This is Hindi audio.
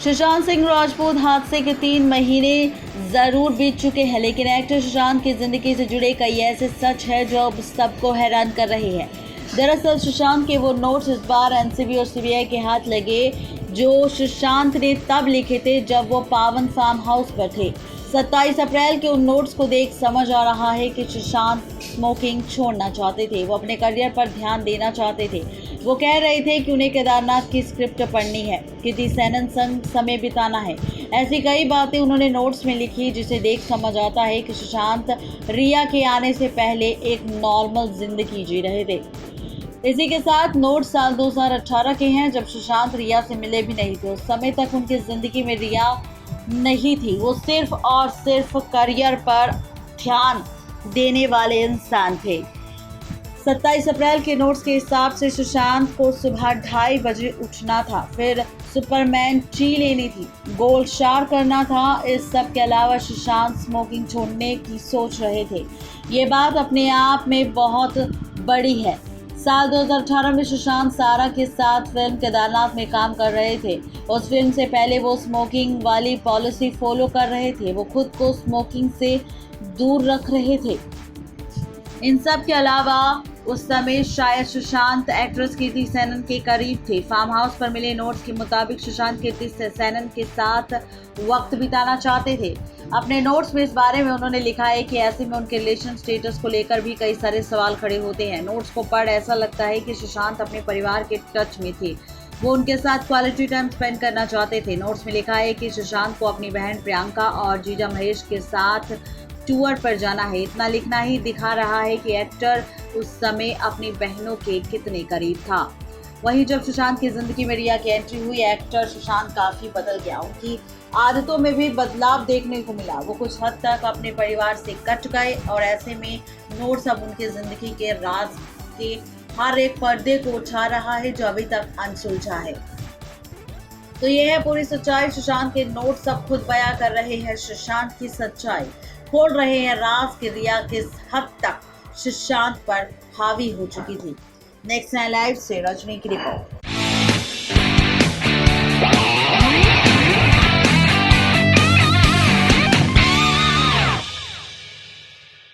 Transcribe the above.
सुशांत सिंह राजपूत हादसे के 3 महीने जरूर बीत चुके हैं, लेकिन एक्टर सुशांत की जिंदगी से जुड़े कई ऐसे सच है जो अब सबको हैरान कर रहे हैं। दरअसल सुशांत के वो नोट्स इस बार एनसीबी और सीबीआई के हाथ लगे जो सुशांत ने तब लिखे थे जब वो पावन फार्म हाउस पर थे। 27 अप्रैल के उन नोट्स को देख समझ आ रहा है कि सुशांत स्मोकिंग छोड़ना चाहते थे, वो अपने करियर पर ध्यान देना चाहते थे। वो कह रहे थे कि उन्हें केदारनाथ की स्क्रिप्ट पढ़नी है, कृति सेनन संग समय बिताना है। ऐसी कई बातें उन्होंने नोट्स में लिखी जिसे देख समझ आता है कि सुशांत रिया के आने से पहले एक नॉर्मल जिंदगी जी रहे थे। इसी के साथ नोट साल 2018 के हैं, जब सुशांत रिया से मिले भी नहीं थे। उस समय तक उनकी जिंदगी में रिया नहीं थी, वो सिर्फ और सिर्फ करियर पर ध्यान देने वाले इंसान थे। 27 अप्रैल के नोट्स के हिसाब से सुशांत को सुबह 2:30 बजे उठना था, फिर सुपरमैन टी लेनी थी, गोल्ड शावर करना था। इस सब के अलावा सुशांत स्मोकिंग छोड़ने की सोच रहे थे। ये बात अपने आप में बहुत बड़ी है। साल 2018 में सुशांत सारा के साथ फिल्म केदारनाथ में काम कर रहे थे। उस फिल्म से पहले वो स्मोकिंग वाली पॉलिसी फॉलो कर रहे थे, वो खुद को स्मोकिंग से दूर रख रहे थे। इन सब के अलावा उस समय शायद सुशांत एक्ट्रेस कृति सेनन के करीब थे। फार्म हाउस पर मिले नोट्स के मुताबिक सुशांत कृति सेनन के साथ वक्त बिताना चाहते थे। अपने नोट्स में इस बारे में उन्होंने लिखा है कि ऐसे में उनके रिलेशन स्टेटस को लेकर भी कई सारे सवाल खड़े होते हैं। नोट्स को पढ़ ऐसा लगता है कि सुशांत अपने परिवार के टच में थे, वो उनके साथ क्वालिटी टाइम स्पेंड करना चाहते थे। नोट्स में लिखा है कि सुशांत को अपनी बहन प्रियंका और जीजा महेश के साथ टूर पर जाना है। इतना लिखना ही दिखा रहा है कि एक्टर उस समय अपनी बहनों के कितने करीब था। वहीं जब सुशांत की जिंदगी में रिया की एंट्री हुई, एक्टर सुशांत काफी बदल गया, उनकी आदतों में भी बदलाव देखने को मिला। वो कुछ हद तक अपने परिवार से कट गए और ऐसे में नोट्स अब उनकी जिंदगी के राज के हर एक पर्दे को उठा रहा है जो अभी तक अनसुलझा है। तो ये है पूरी सच्चाई। सुशांत के नोट्स अब खुद बयां कर रहे हैं सुशांत की सच्चाई, खोल रहे हैं राज की रिया किस हद तक सुशांत पर हावी हो चुकी थी। नेक्स्ट लाइव से रजनी की रिपोर्ट।